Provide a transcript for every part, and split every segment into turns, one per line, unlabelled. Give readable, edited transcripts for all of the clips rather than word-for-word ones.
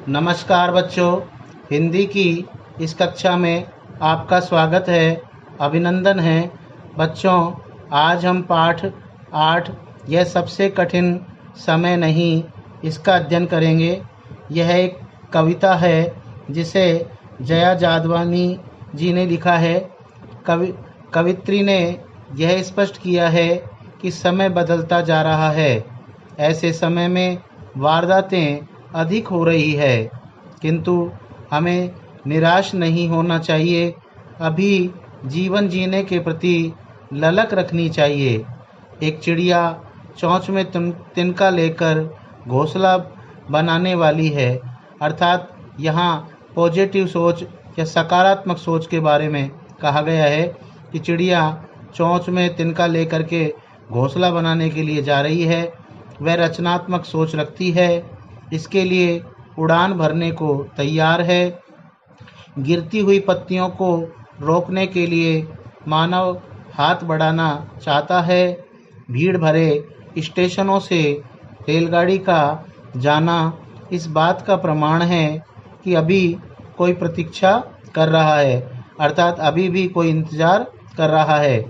नमस्कार बच्चों, हिंदी की इस कक्षा में आपका स्वागत है, अभिनंदन है। बच्चों, आज हम पाठ 8 यह सबसे कठिन समय नहीं इसका अध्ययन करेंगे। यह एक कविता है जिसे जया जादवानी जी ने लिखा है। कवित्री ने यह स्पष्ट किया है कि समय बदलता जा रहा है। ऐसे समय में वारदातें अधिक हो रही है, किंतु हमें निराश नहीं होना चाहिए। अभी जीवन जीने के प्रति ललक रखनी चाहिए। एक चिड़िया चोंच में तिनका लेकर घोंसला बनाने वाली है। अर्थात यहाँ पॉजिटिव सोच या सकारात्मक सोच के बारे में कहा गया है कि चिड़िया चोंच में तिनका लेकर के घोंसला बनाने के लिए जा रही है। वह रचनात्मक सोच रखती है, इसके लिए उड़ान भरने को तैयार है। गिरती हुई पत्तियों को रोकने के लिए मानव हाथ बढ़ाना चाहता है। भीड़ भरे स्टेशनों से रेलगाड़ी का जाना इस बात का प्रमाण है कि अभी कोई प्रतीक्षा कर रहा है, अर्थात अभी भी कोई इंतज़ार कर रहा है।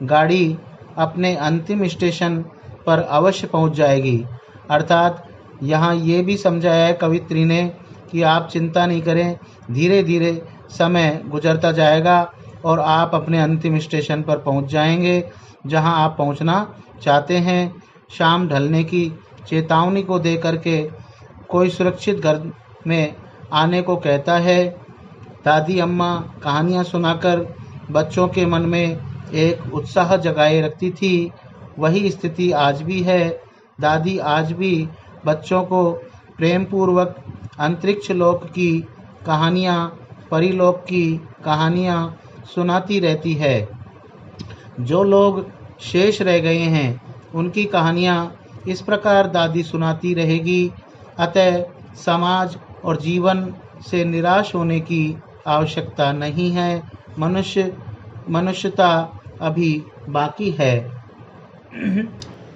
गाड़ी अपने अंतिम स्टेशन पर अवश्य पहुंच जाएगी। अर्थात यहाँ ये भी समझाया है कवित्री ने कि आप चिंता नहीं करें, धीरे धीरे समय गुजरता जाएगा और आप अपने अंतिम स्टेशन पर पहुंच जाएंगे जहां आप पहुंचना चाहते हैं। शाम ढलने की चेतावनी को दे करके कोई सुरक्षित घर में आने को कहता है। दादी अम्मा कहानियाँ सुनाकर बच्चों के मन में एक उत्साह जगाए रखती थी। वही स्थिति आज भी है। दादी आज भी बच्चों को प्रेम पूर्वक अंतरिक्ष लोक की कहानियाँ, परीलोक की कहानियाँ सुनाती रहती है। जो लोग शेष रह गए हैं उनकी कहानियाँ इस प्रकार दादी सुनाती रहेगी। अतः समाज और जीवन से निराश होने की आवश्यकता नहीं है। मनुष्यता अभी बाकी है।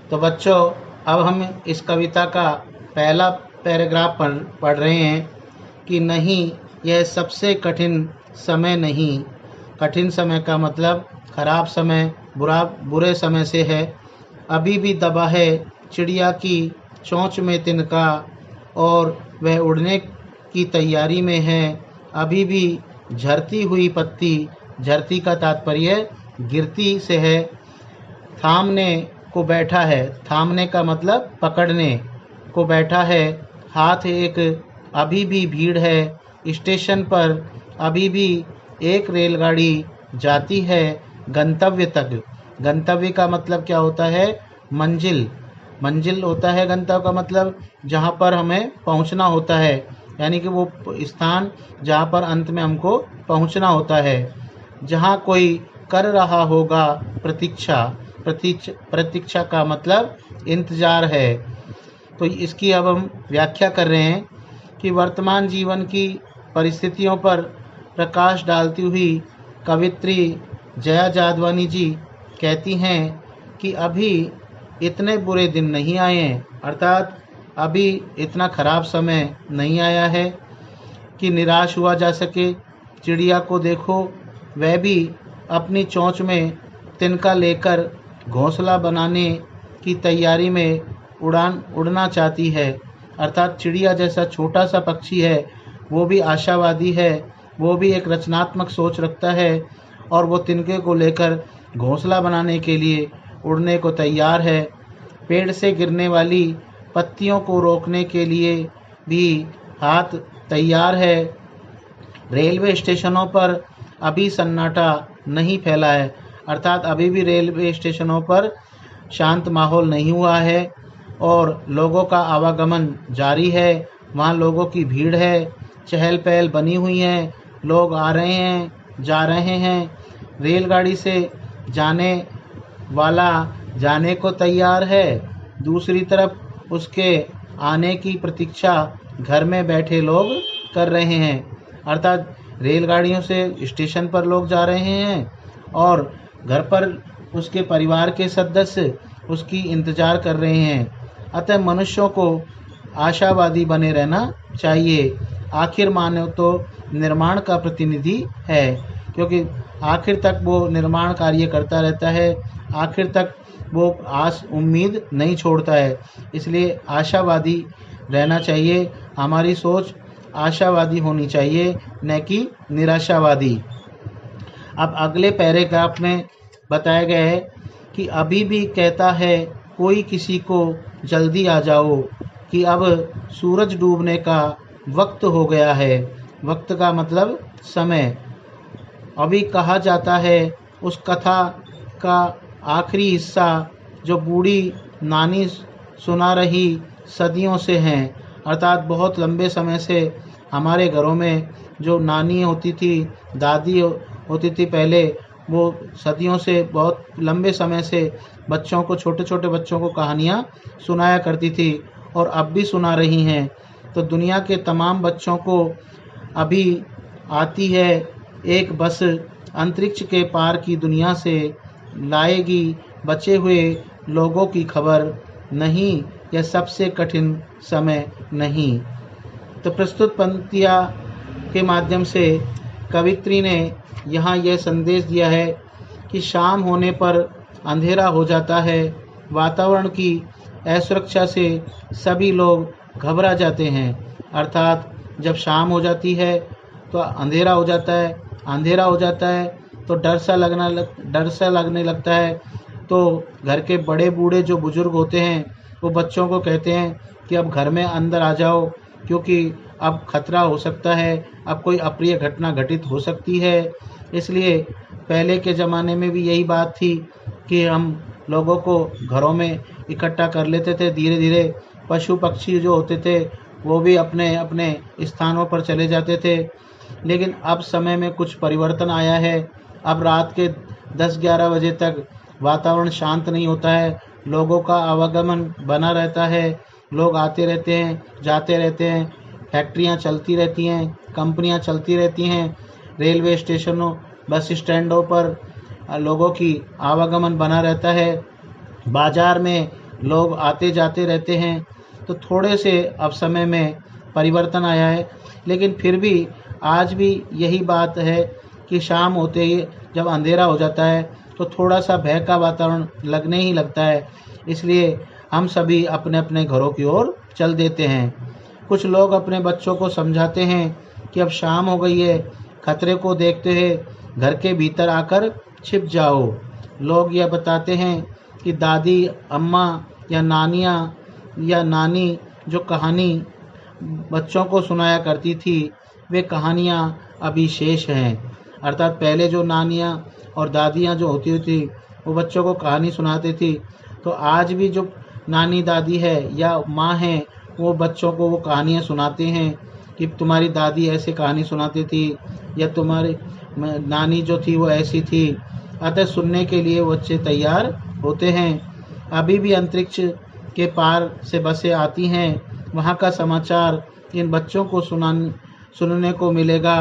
तो बच्चों, अब हम इस कविता का पहला पैराग्राफ पढ़ रहे हैं कि नहीं, यह सबसे कठिन समय नहीं। कठिन समय का मतलब खराब समय, बुरे समय से है। अभी भी दबा है चिड़िया की चोंच में तिनका और वह उड़ने की तैयारी में है। अभी भी झरती हुई पत्ती, झरती का तात्पर्य गिरती से है, थामने को बैठा है। थामने का मतलब पकड़ने को बैठा है। हाथ एक, अभी भी भीड़ है। स्टेशन पर अभी भी एक रेलगाड़ी जाती है गंतव्य तक। गंतव्य का मतलब क्या होता है? मंजिल। मंजिल होता है गंतव्य का मतलब जहाँ पर हमें पहुँचना होता है, यानी कि वो स्थान जहाँ पर अंत में हमको पहुँचना होता है। जहाँ कोई कर रहा होगा प्रतीक्षा। प्रतीक्षा का मतलब इंतज़ार है। तो इसकी अब हम व्याख्या कर रहे हैं कि वर्तमान जीवन की परिस्थितियों पर प्रकाश डालती हुई कवित्री जया जादवानी जी कहती हैं कि अभी इतने बुरे दिन नहीं आए हैं, अर्थात अभी इतना खराब समय नहीं आया है कि निराश हुआ जा सके। चिड़िया को देखो, वह भी अपनी चोंच में तिनका लेकर घोंसला बनाने की तैयारी में उड़ना चाहती है। अर्थात चिड़िया जैसा छोटा सा पक्षी है, वो भी आशावादी है, वो भी एक रचनात्मक सोच रखता है और वो तिनके को लेकर घोंसला बनाने के लिए उड़ने को तैयार है। पेड़ से गिरने वाली पत्तियों को रोकने के लिए भी हाथ तैयार है। रेलवे स्टेशनों पर अभी सन्नाटा नहीं फैला है, अर्थात अभी भी रेलवे स्टेशनों पर शांत माहौल नहीं हुआ है और लोगों का आवागमन जारी है। वहाँ लोगों की भीड़ है, चहल पहल बनी हुई है, लोग आ रहे हैं, जा रहे हैं। रेलगाड़ी से जाने वाला जाने को तैयार है, दूसरी तरफ उसके आने की प्रतीक्षा घर में बैठे लोग कर रहे हैं। अर्थात रेलगाड़ियों से स्टेशन पर लोग जा रहे हैं और घर पर उसके परिवार के सदस्य उसकी इंतज़ार कर रहे हैं। अतः मनुष्यों को आशावादी बने रहना चाहिए। आखिर मानव तो निर्माण का प्रतिनिधि है, क्योंकि आखिर तक वो निर्माण कार्य करता रहता है, आखिर तक वो आस उम्मीद नहीं छोड़ता है। इसलिए आशावादी रहना चाहिए। हमारी सोच आशावादी होनी चाहिए, न कि निराशावादी। अब अगले पैराग्राफ में बताया गया है कि अभी भी कहता है कोई किसी को, जल्दी आ जाओ कि अब सूरज डूबने का वक्त हो गया है। वक्त का मतलब समय। अभी कहा जाता है उस कथा का आखिरी हिस्सा जो बूढ़ी नानी सुना रही सदियों से हैं, अर्थात बहुत लंबे समय से हमारे घरों में जो नानी होती थी, दादी होती थी पहले, वो सदियों से बहुत लंबे समय से बच्चों को, छोटे छोटे बच्चों को कहानियाँ सुनाया करती थी और अब भी सुना रही हैं। तो दुनिया के तमाम बच्चों को अभी आती है एक बस अंतरिक्ष के पार की दुनिया से लाएगी बचे हुए लोगों की खबर। नहीं, यह सबसे कठिन समय नहीं। तो प्रस्तुत पंक्तियाँ के माध्यम से कवित्री ने यहाँ यह संदेश दिया है कि शाम होने पर अंधेरा हो जाता है। वातावरण की असुरक्षा से सभी लोग घबरा जाते हैं, अर्थात जब शाम हो जाती है तो अंधेरा हो जाता है, अंधेरा हो जाता है तो डर सा लगने लगता है। तो घर के बड़े बूढ़े जो बुजुर्ग होते हैं वो बच्चों को कहते हैं कि अब घर में अंदर आ जाओ, क्योंकि अब खतरा हो सकता है, अब कोई अप्रिय घटना घटित हो सकती है। इसलिए पहले के ज़माने में भी यही बात थी कि हम लोगों को घरों में इकट्ठा कर लेते थे। धीरे धीरे पशु पक्षी जो होते थे वो भी अपने अपने स्थानों पर चले जाते थे। लेकिन अब समय में कुछ परिवर्तन आया है। अब रात के 10-11 बजे तक वातावरण शांत नहीं होता है, लोगों का आवागमन बना रहता है, लोग आते रहते हैं, जाते रहते हैं, फैक्ट्रियां चलती रहती हैं, कंपनियां चलती रहती हैं, रेलवे स्टेशनों, बस स्टैंडों पर लोगों की आवागमन बना रहता है, बाज़ार में लोग आते जाते रहते हैं। तो थोड़े से अब समय में परिवर्तन आया है, लेकिन फिर भी आज भी यही बात है कि शाम होते ही जब अंधेरा हो जाता है तो थोड़ा सा भय का वातावरण लगने ही लगता है। इसलिए हम सभी अपने अपने घरों की ओर चल देते हैं। कुछ लोग अपने बच्चों को समझाते हैं कि अब शाम हो गई है, खतरे को देखते हुए घर के भीतर आकर छिप जाओ। लोग यह बताते हैं कि दादी, अम्मा या नानियाँ या नानी जो कहानी बच्चों को सुनाया करती थी, वे कहानियाँ अभी शेष हैं। अर्थात पहले जो नानियाँ और दादियाँ जो होती थी वो बच्चों को कहानी सुनाती थी, तो आज भी जो नानी दादी है या माँ है वो बच्चों को वो कहानियाँ सुनाते हैं कि तुम्हारी दादी ऐसे कहानी सुनाती थी या तुम्हारी नानी जो थी वो ऐसी थी। अतः सुनने के लिए वो बच्चे तैयार होते हैं। अभी भी अंतरिक्ष के पार से बसें आती हैं, वहाँ का समाचार इन बच्चों को सुनने को मिलेगा।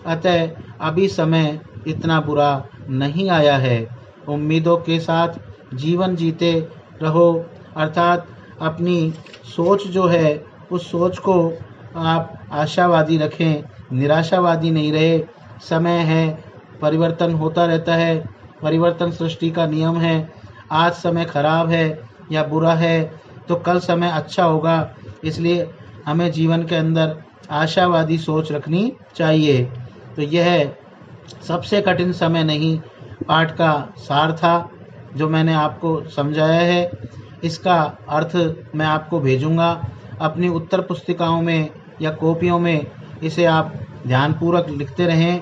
अतः अभी समय इतना बुरा नहीं आया है। उम्मीदों के साथ जीवन जीते रहो, अर्थात अपनी सोच जो है उस सोच को आप आशावादी रखें, निराशावादी नहीं रहे। समय है, परिवर्तन होता रहता है, परिवर्तन सृष्टि का नियम है। आज समय खराब है या बुरा है तो कल समय अच्छा होगा। इसलिए हमें जीवन के अंदर आशावादी सोच रखनी चाहिए। तो यह सबसे कठिन समय नहीं पाठ का सार था जो मैंने आपको समझाया है। इसका अर्थ मैं आपको भेजूंगा अपनी उत्तर पुस्तिकाओं में या कॉपियों में। इसे आप ध्यानपूर्वक लिखते रहें